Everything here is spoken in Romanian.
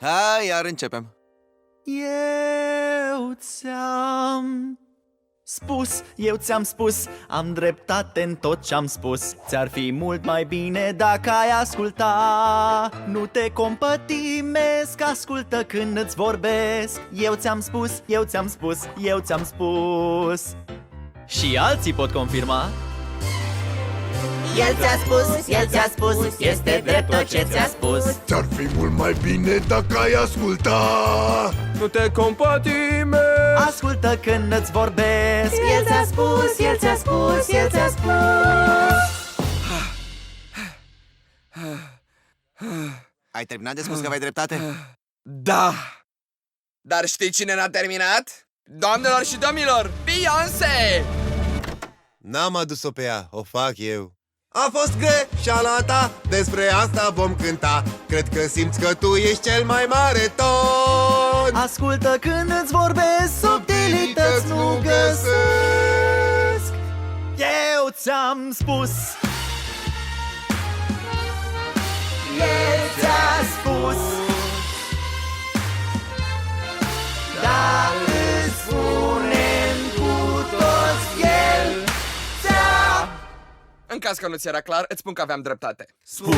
Hai, iar începem. Eu ți-am spus, am dreptate în tot ce-am spus. Ți-ar fi mult mai bine dacă ai asculta. Nu te compătimesc, ascultă când îți vorbesc. Eu ți-am spus. Și alții pot confirma. El ți-a spus, este drept tot ce ți-a spus. Ți-ar fi mult mai bine dacă ai asculta. Nu te compătime. Ascultă când îți vorbesc. El ți-a spus. Ai terminat de spus că aveai dreptate? Da. Dar știi cine n-a terminat? Doamnelor și domnilor, Beyoncé! N-am adus-o pe ea, o fac eu. A fost greșeala ta, despre asta vom cânta. Cred că simți că tu ești cel mai mare ton. Ascultă când îți vorbesc, subtilități nu găsesc. Eu ți-am spus. El ți-a spus. Dar îți spunem cu toți, el ți-a În caz că nu ți era clar, îți spun că aveam dreptate. spus.